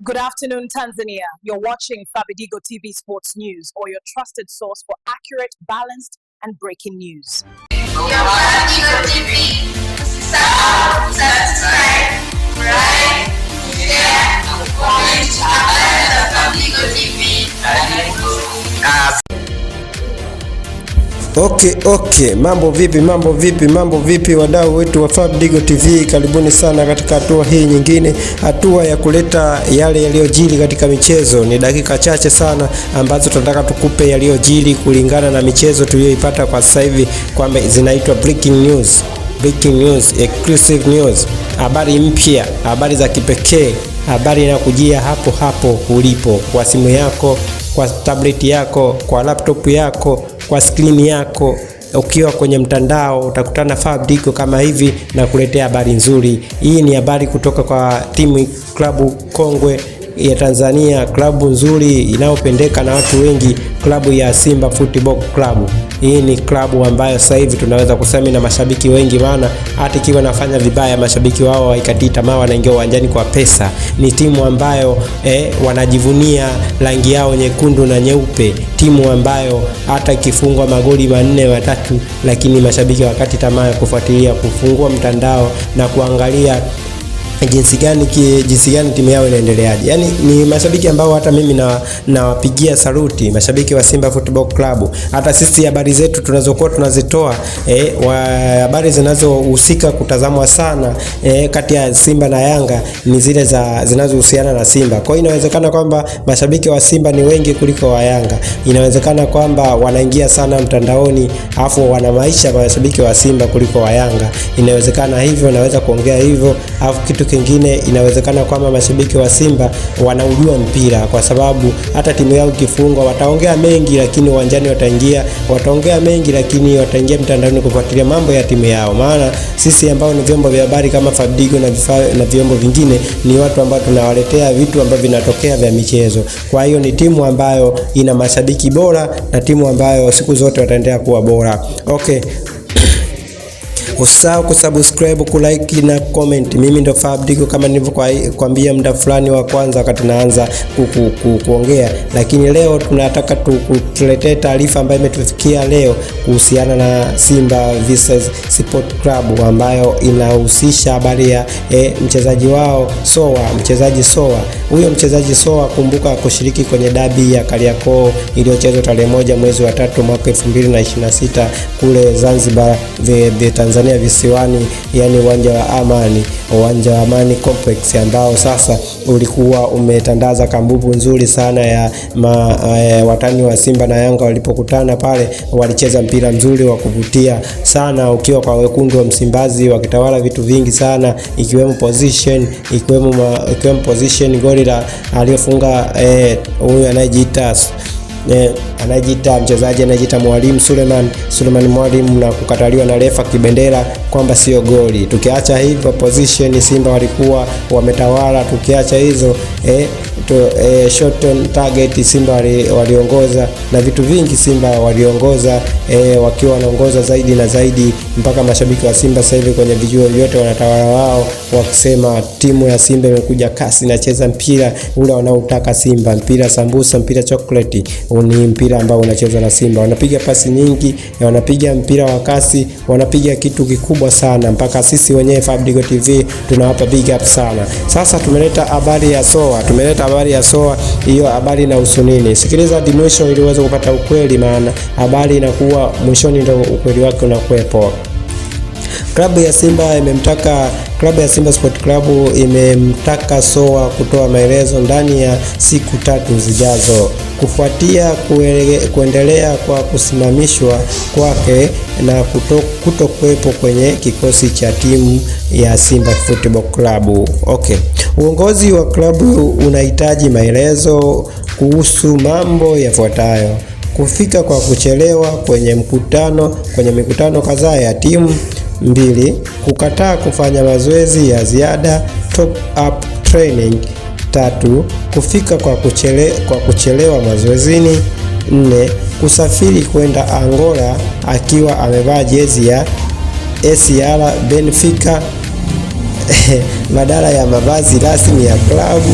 Good afternoon, Tanzania. You're watching Fabidigo TV Sports News, or your trusted source for accurate, balanced, and breaking news. Fabidigo TV. Subscribe, like, share, comment, and Fabidigo TV. Okay, mambo vipi wadau wetu wa Fabidigo TV, karibuni sana katika hatua hii nyingine, hatua ya kuleta yale yaliyojiri katika michezo. Ni dakika chache sana ambazo tunataka tukupe yaliyojiri kulingana na michezo tuliyoipata kwa sasa hivi, kwamba zinaitwa breaking news, exclusive news, habari mpya, habari za kipekee, habari inakujia hapo ulipo, kwa simu yako, kwa tablet yako, kwa laptop yako, kwa screen yako. Ukiwa kwenye mtandao utakutana Fabidigo kama hivi na kuletea habari nzuri. Hii ni habari kutoka kwa timu klabu kongwe ya Tanzania, klabu nzuri inayopendeka na watu wengi, klabu ya Simba Football Club. Hii ni klabu ambayo sasa hivi tunaweza kusema na mashabiki wengi, maana hata ikiwa nafanya vibaya mashabiki wao haikati tamaa, wanaingia uwanjani kwa pesa. Ni timu ambayo wanajivunia rangi yao nyekundu na nyeupe, timu ambayo hata ikifungwa magoli 4-3, lakini mashabiki wakati tamaa kufuatilia, kufungua mtandao na kuangalia jinsi gani timu yao inaendeleaje. Yaani ni mashabiki ambao hata mimi nawapigia saluti, mashabiki wa Simba Football Club. Hata sisi habari zetu tunazokuwa tunazitoa, habari zinazohusika kutazamwa sana kati ya Simba na Yanga ni zile zinazohusiana na Simba. Kwa hiyo inawezekana kwamba mashabiki wa Simba ni wengi kuliko wa Yanga. Inawezekana kwamba wanaingia sana mtandaoni afu wana maisha kwa mashabiki wa Simba kuliko wa Yanga. Inawezekana hivyo, naweza kuongea hivyo. Afu kitu kingine, inawezekana kwamba mashabiki wa Simba wanaujua mpira, kwa sababu hata timu yao ikifungwa wataongea mengi, lakini uwanjani wataongea mengi, lakini wataingia mtandaoni kufuatilia mambo ya timu yao. Maana sisi ambao ni vyombo vya habari kama Fabidigo na vyombo vingine ni watu ambao tunawaletea vitu ambavyo vinatokea vya michezo. Kwa hiyo ni timu ambayo ina mashabiki bora na timu ambayo siku zote wataendelea kuwa bora. Okay. Usisahau kusubscribe, kulike na comment. Mimi ndo Fabidigo kama nilivyokuambia muda fulani wa kwanza wakati naanza kuongea, lakini leo tunataka tukuletee taarifa ambayo imetufikia leo kuhusiana na Simba vs Sport Club, ambayo inahusisha habari ya mchezaji wao mchezaji Soa. Huyo mchezaji Soa, kumbuka, kushiriki kwenye dabi ya Kariakoo iliyochezwa tarehe 1 mwezi wa 3 mwaka 2026 kule Zanzibar the Tanzania visiwani, yani uwanja wa Amani Complex, ambao sasa ulikuwa umetandaza kambubu nzuri sana ya watani wa Simba na Yanga. Walipokutana pale walicheza mpira mzuri wa kuvutia sana, ukiwa kwa wekundu wa Msimbazi wakitawala vitu vingi sana, ikiwemo position goli aliyofunga huyu anajiita mchezaji anajiita Mwalimu Suleiman Mwalimu, na kukataliwa na refa Kibendera kwamba sio goli. Tukiacha hivyo position Simba walikuwa wametawala. Tukiacha hizo shot on target Simba waliongoza, na vitu vingi Simba waliongoza, wakiwa wanaongoza zaidi na zaidi, mpaka mashabiki wa Simba sasa hivi kwenye vijuo vyote wanatawala wao, wakisema timu ya Simba imekuja kasi, inacheza mpira ule wanaotaka Simba, mpira sambusa, mpira chocolate. Ni mpira ambao unachezwa na Simba. Wanapiga pasi nyingi, wanapiga mpira wa kasi, wanapiga kitu kikubwa sana, mpaka sisi wenyewe Fabidigo TV tunawapa big up sana. Sasa tumeleta habari ya Soa. Hiyo habari inahusu nini? Sikiliza hadi mwisho ili uweze kupata ukweli, maana habari inakuwa mwishoni ndio ukweli wake unakuwepo. Klabu ya Simba Sport Club imemtaka Soa kutoa maelezo ndani ya siku 3 zijazo kufuatia kuendelea kwa kusimamishwa kwake na kutokuwepo kwenye kikosi cha timu ya Simba Football Club. Okay. Uongozi wa klabu unahitaji maelezo kuhusu mambo yafuatayo: kufika kwa kuchelewa kwenye mikutano kadhaa ya timu; 2, kukataa kufanya mazoezi ya ziada top up training; 3, kufika kwa kuchelewa mazoezini; 4, kusafiri kwenda Angola akiwa amevaa jezi ya SR Benfica badala ya mavazi rasmi ya klabu;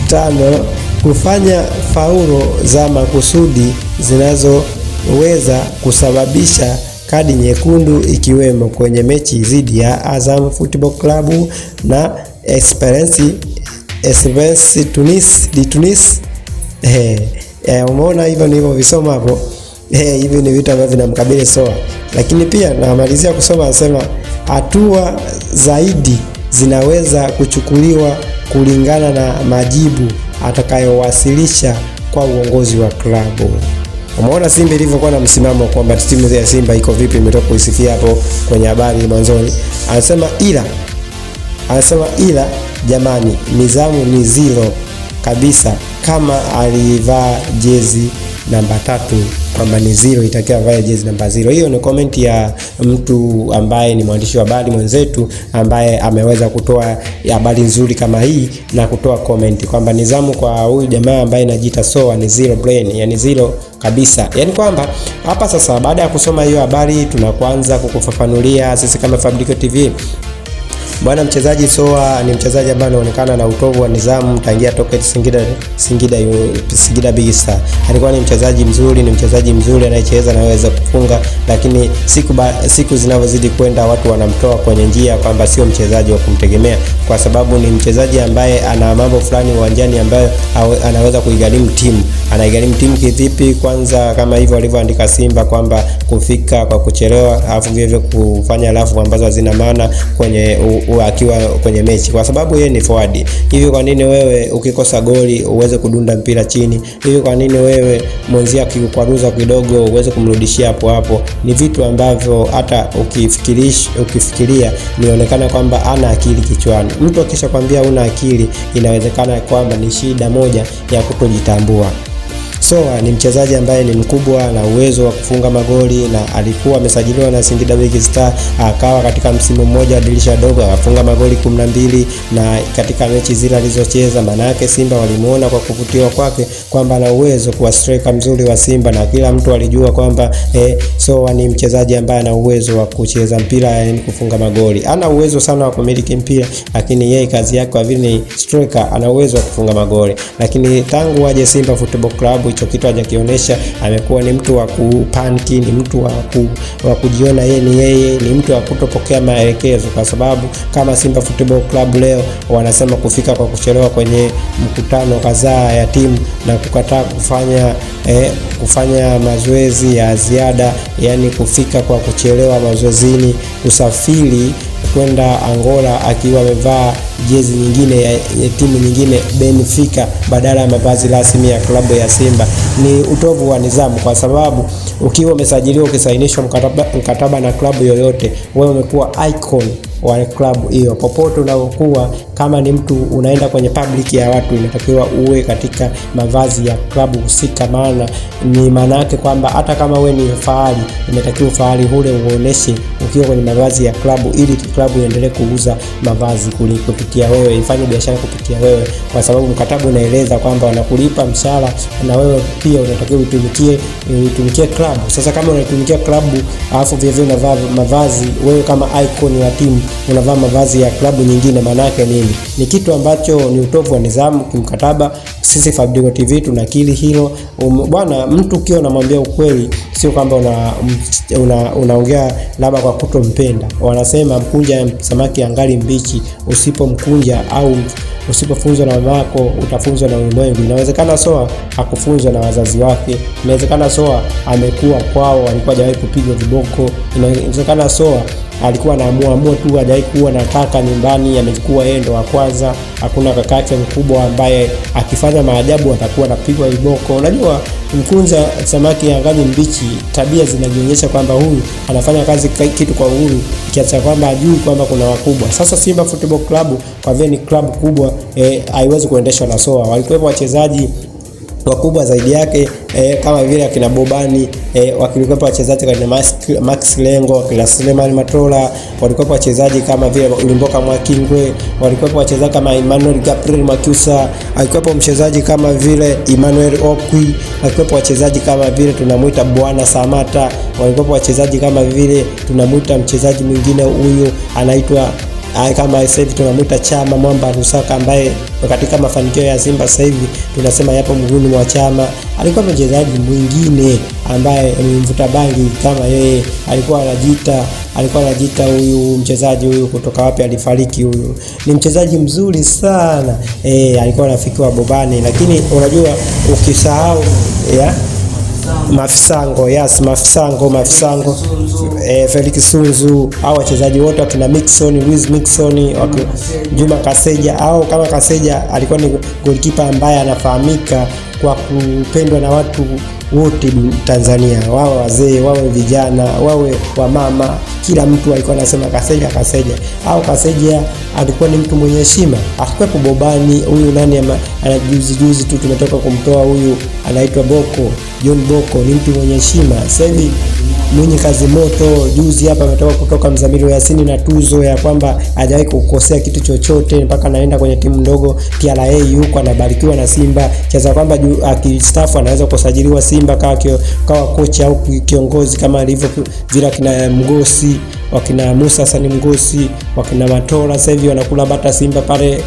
Tano, kufanya faulo za makusudi zinazoweza kusababisha kadi nyekundu ikiwemo kwenye mechi dhidi ya Azam Football Club na Esperance Tunis. Umeona hivyo nilivyovisoma hapo. Hivi ni vitu ambavyo vinamkabili Soa. Lakini pia namalizia kusoma, anasema hatua zaidi zinaweza kuchukuliwa kulingana na majibu atakayowasilisha kwa uongozi wa klabu. Umeona Simba ilivyokuwa na msimamo kwamba timu ya Simba iko vipi, imetoka kuisifia hapo kwenye habari mwanzoni. Anasema ila jamani, nizamu ni zero kabisa. Kama alivaa jezi namba 3 kwamba ni zero, itakiwa vae jezi namba 0. Hiyo ni comment ya mtu ambaye ni mwandishi wa habari mwenzetu ambaye ameweza kutoa habari nzuri kama hii na kutoa comment kwamba nizamu kwa huyu jamaa ambaye anajiita Soa ni zero brain, yani zero kabisa. Yani kwamba hapa sasa, baada ya kusoma hiyo habari, tunakuanza kukufafanulia sisi kama Fabidigo TV. Bwana, mchezaji Soa ni mchezaji ambaye anaonekana na utovu wa nidhamu tangia toka Singida Big Star. Alikuwa ni mchezaji mzuri anayecheza na anaweza kufunga, lakini siku zinavyozidi kwenda watu wanamtoa kwenye njia kwamba sio mchezaji wa kumtegemea, kwa sababu ni mchezaji ambaye ana mambo fulani uwanjani ambayo anaweza kuigharimu timu. Anaigharimu timu kivipi? Kwanza kama hivyo walivyoandika Simba kwamba kufika kwa kuchelewa, alafu vile kufanya alafu ambazo hazina maana kwenye akiwa kwenye mechi, kwa sababu yeye ni forward. Hivi kwa nini wewe ukikosa goli uweze kudunda mpira chini? Hivi kwa nini wewe mwenzia akikwaruza kidogo uweze kumrudishia hapo hapo? Ni vitu ambavyo hata ukifikiria nionekana kwamba ana akili kichwani. Mtu akisha kwambia una akili, inawezekana kwamba ni shida moja ya kutojitambua. Soa ni mchezaji ambaye ni mkubwa na uwezo wa kufunga magoli, na alikuwa amesajiliwa na Singida Big Star, akawa katika msimu mmoja wa dirisha dogo akafunga magoli 12, na katika mechi zile alizocheza, maana yake Simba walimuona kwa kuvutiwa kwake kwamba ana uwezo kwa striker mzuri wa Simba, na kila mtu alijua kwamba Soa ni mchezaji ambaye ana uwezo wa kucheza mpira, yani kufunga magoli. Ana uwezo sana wa kumiliki mpira, lakini yeye kazi yake kwa vile ni striker ana uwezo wa kufunga magoli. Lakini tangu aje Simba Football Club hicho kitu hajakionyesha. Amekuwa ni mtu wa kupaniki, ni mtu wa kujiona yeye, ni mtu wa kutopokea maelekezo, kwa sababu kama Simba Football Club leo wanasema kufika kwa kuchelewa kwenye mkutano kadhaa ya timu na kukataa kufanya mazoezi ya ziada, yani kufika kwa kuchelewa mazoezini, usafiri kwenda Angola akiwa amevaa jezi nyingine ya timu nyingine Benfica badala ya mavazi rasmi ya klabu ya Simba. Ni utovu wa nidhamu, kwa sababu ukiwa umesajiliwa, ukisainishwa mkataba na klabu yoyote, wewe umekuwa icon wa klabu hiyo. Popote unapokuwa, kama ni mtu unaenda kwenye public ya watu, inatakiwa uwe katika mavazi ya klabu husika. Maana yake kwamba hata kama wewe ni fahari, inatakiwa fahari ule uoneshe ukiwa kwenye mavazi ya klabu, ili klabu iendelee kuuza mavazi kupitia wewe, ifanye biashara kupitia wewe, kwa sababu mkataba unaeleza kwamba wanakulipa mshahara na wewe pia unatakiwa utumikie klabu. Sasa kama unatumikia klabu alafu vile unavaa mavazi, wewe kama icon wa timu unavaa mavazi ya klabu nyingine, maana yake nini? Ni kitu ambacho ni utovu wa nidhamu kimkataba. Sisi Fabidigo TV tunakiri hilo. Bwana, mtu ukiwa unamwambia ukweli, sio kwamba unaongea labda kwa kutompenda. Wanasema mkunja samaki angali mbichi, usipomkunja au usipofunzwa na mamako utafunzwa na ulimwengu. Inawezekana Soa hakufunzwa na wazazi wake, inawezekana Soa amekuwa kwao alikuwa hajawahi kupigwa viboko, inawezekana Soa alikuwa anaamua tu, hajawahi kuwa na kaka nyumbani, amechukua yeye ndo wa kwanza. Hakuna kaka yake mkubwa ambaye akifanya maajabu atakuwa anapigwa viboko. Unajua, mkunza samaki angali mbichi, tabia zinajionyesha kwamba huyu anafanya kazi kitu kwa uhuru, kiasi kwamba hajui kwamba kuna wakubwa. Sasa Simba Football Club kwa vile ni club kubwa, haiwezi kuendeshwa na Soa. Walikuwa wachezaji wakubwa zaidi yake, kama vile akina Bobani, wakilikuwa wachezaji kama Max Lengo, akina Suleiman Matola, walikuwa wachezaji kama vile Ulimboka Mwakingwe, walikuwa wachezaji kama Emmanuel Gabriel Makusa, alikuwa mchezaji kama vile Emmanuel Okwi, alikuwa wachezaji kama vile tunamuita Bwana Samata, walikuwa wachezaji kama vile tunamuita mchezaji mwingine huyu anaitwa kama sasa hivi tunamuita Chama Mwamba Lusaka, ambaye katika mafanikio ya Simba sasa hivi tunasema yapo mguuni mwa Chama. Alikuwa mchezaji mwingine ambaye mvuta bangi kama yeye, alikuwa anajiita huyu mchezaji huyu kutoka wapi alifariki huyu. Ni mchezaji mzuri sana. Alikuwa rafiki wa Bobani, lakini unajua ukisahau Mafisango, Felix Sunzu, au wachezaji wote wakina Luis Mixon, Juma Kaseja, au kama Kaseja alikuwa ni goalkeeper ambaye anafahamika kwa kupendwa na watu wote Tanzania, wawe wazee, wawe vijana, wawe wamama, kila mtu alikuwa anasema Kaseja. Au Kaseja alikuwa ni mtu mwenye heshima. Akwepo Bobani, huyu nani juzi tu tumetoka kumtoa huyu, anaitwa John Boko, ni mtu mwenye heshima. Sasa hivi Mwinyi kazi moto, juzi hapa ametoka kutoka Mzamiru Yasini na tuzo ya kwamba hajawahi kukosea kitu chochote mpaka anaenda kwenye timu ndogo TRA huko anabarikiwa na Simba, kiasi kwamba akistaafu anaweza kusajiliwa Simba kawa kocha au kiongozi kama alivyo vile kina Mgosi, wakina Musa Hassan Mgosi, wakina Matola. Sasa hivi wanakula bata Simba pale,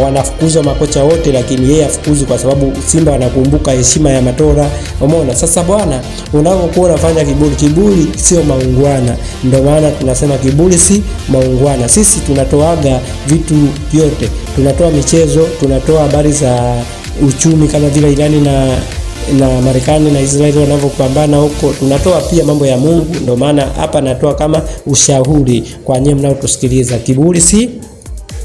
wanafukuzwa makocha wote, lakini yeye afukuzwe kwa sababu Simba wanakumbuka heshima ya Matola. Umeona sasa bwana, unapokuwa unafanya kiburi sio maungwana. Ndio maana tunasema kiburi si maungwana. Sisi tunatoaga vitu vyote, tunatoa michezo, tunatoa habari za uchumi kama vile Irani na Marekani na Israeli wanavyopambana huko, tunatoa pia mambo ya Mungu. Ndio maana hapa natoa kama ushauri kwa nyinyi mnaotusikiliza, kiburi si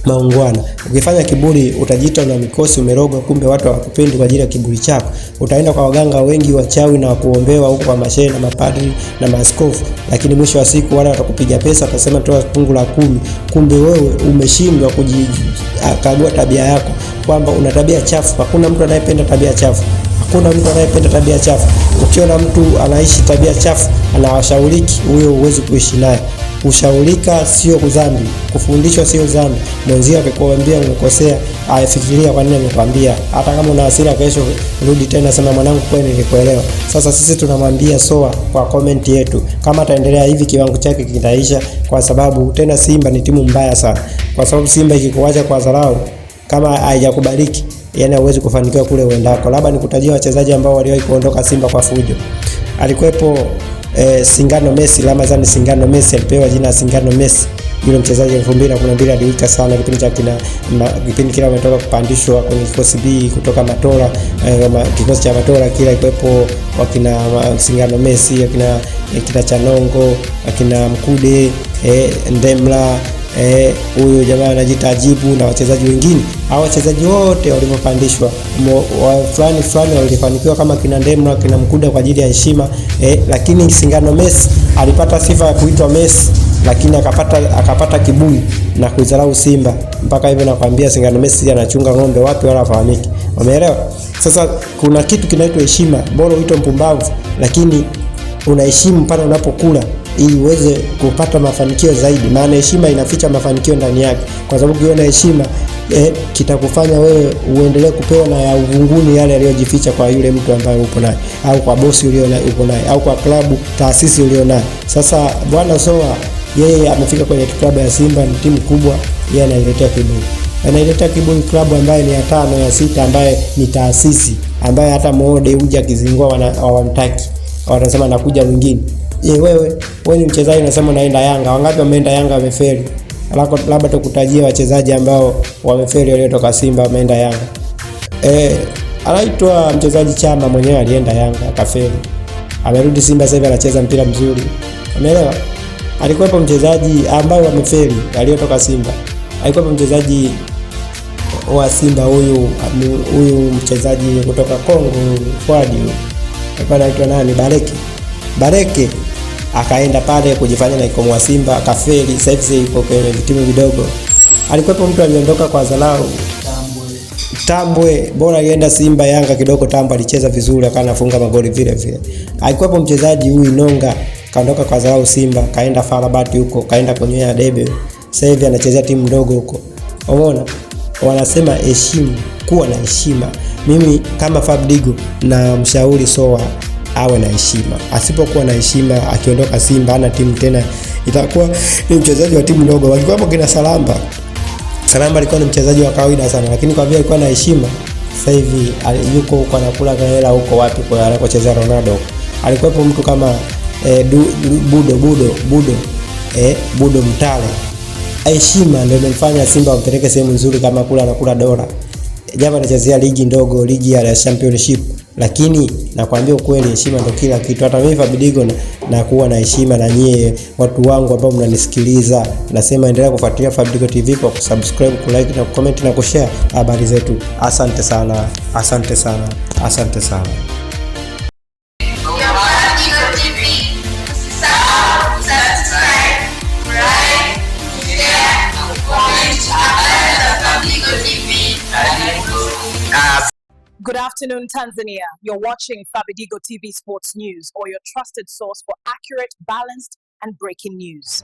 maungwana. Ukifanya kiburi utajiita una mikosi, umeroga, kumbe watu hawakupendi kwa ajili ya kiburi chako. Utaenda kwa waganga wengi wachawi na kuombewa huko kwa mashehe na mapadri na maaskofu, lakini mwisho wa siku wale watakupiga pesa, watasema toa fungu la 10. Kumbe wewe umeshindwa kujikagua tabia yako, kwamba una tabia chafu. Hakuna mtu anayependa tabia chafu. Ukiona mtu anaishi tabia chafu, anawashauriki, huyo huwezi kuishi naye. Kushaurika sio dhambi, kufundishwa sio dhambi. Mwenzio akikwambia umekosea, afikiria kwa nini amekwambia. Hata kama una hasira, kesho rudi tena sema mwanangu, kweli nilikuelewa. Sasa sisi tunamwambia Soa kwa comment yetu, kama ataendelea hivi kiwango chake kitaisha, kwa sababu tena Simba ni timu mbaya sana. Kwa sababu Simba ikikuacha kwa dharau, kama haijakubariki, yani huwezi kufanikiwa kule uendako. Labda nikutajia wachezaji ambao waliwahi kuondoka Simba kwa fujo. Alikuwepo Singano Messi, Ramazani Singano Messi, alipewa jina Singano Messi. Yule mchezaji 2012 aliwika sana kipindi kile ametoka kupandishwa kwenye kikosi B kutoka Matola, kikosi cha Matola kile. Ikiwepo wakina Singano Messi, wakina Chanongo, wakina Mkude, Ndemla, huyu jamaa anajiita Ajibu na wachezaji wengine. Hao wachezaji wote walipopandishwa fulani walifanikiwa, kama kina Ndemla, kina Mkude kwa ajili ya heshima, lakini Singano Messi alipata sifa ya kuitwa Messi, lakini akapata kiburi na kuidharau Simba. Mpaka hivyo nakwambia Singano Messi anachunga ng'ombe wapi wala hafahamiki. Umeelewa? Sasa kuna kitu kinaitwa heshima. Bora uitwe mpumbavu, lakini unaheshimu pale unapokula ili uweze kupata mafanikio zaidi, maana heshima inaficha mafanikio ndani yake. Kwa sababu ukiona heshima kitakufanya wewe uendelee kupewa na ya uvunguni yale yaliyojificha kwa yule mtu ambaye upo naye, au kwa bosi uko naye, au kwa klabu, taasisi ulionayo. Sasa bwana Soa yeye amefika kwenye klabu ya Simba, ni timu kubwa, yeye anailetea kiburi klabu ambaye ni ya 5 ya 6, ambaye ni taasisi, ambaye hata Mode uje akizingua hawamtaki, wanasema anakuja mwingine. Wewe ni mchezaji unasema unaenda Yanga. Wangapi wameenda Yanga wamefeli? Labda tukutajie wachezaji ambao wamefeli waliotoka Simba wameenda Yanga. Anaitwa mchezaji Chama, mwenyewe alienda Yanga akafeli. Amerudi Simba sasa hivi anacheza mpira mzuri. Umeelewa? Alikuwepo mchezaji ambao wamefeli aliotoka Simba. Alikuwepo mchezaji wa Simba huyu mchezaji kutoka Kongo, Fuadi. Anaitwa nani? Bareke akaenda pale kujifanya na ikomo wa Simba akafeli. Sasa hivi yuko kwenye vitimu vidogo. Alikuwepo mtu aliondoka kwa dharau, Tambwe. Bora alienda Simba, Yanga kidogo Tambwe alicheza vizuri, akanafunga magoli vile. Alikuwepo mchezaji huyu Nonga, kaondoka kwa dharau Simba, kaenda Farabati huko, kaenda kwenye debe. Sasa hivi anachezea timu ndogo huko. Umeona? Wanasema heshima, kuwa na heshima. Mimi kama Fabdigo na mshauri Soa awe na heshima. Asipokuwa na heshima, akiondoka Simba ana timu tena itakuwa ni mchezaji wa timu ndogo. Walikuwa kina Salamba. Salamba alikuwa ni mchezaji wa kawaida sana, lakini kwa vile alikuwa na heshima, sasa hivi yuko huko anakula hela huko wapi kwa anakocheza Ronaldo. Alikuwepo mtu kama Budo Mtale. Heshima ndio imemfanya Simba wampeleke sehemu nzuri kama kula anakula dola. Jamaa anachezea ligi ndogo, ligi ya championship, lakini nakwambia ukweli, heshima ndio kila kitu. Hata mimi Fabidigo na kuwa na heshima, na nyie watu wangu ambao mnanisikiliza, nasema endelea kufuatilia Fabidigo TV kwa kusubscribe, kulike na comment na kushare habari zetu. Asante sana, asante sana, asante sana. Good afternoon, Tanzania. You're watching Fabidigo TV Sports News, or your trusted source for accurate, balanced, and breaking news.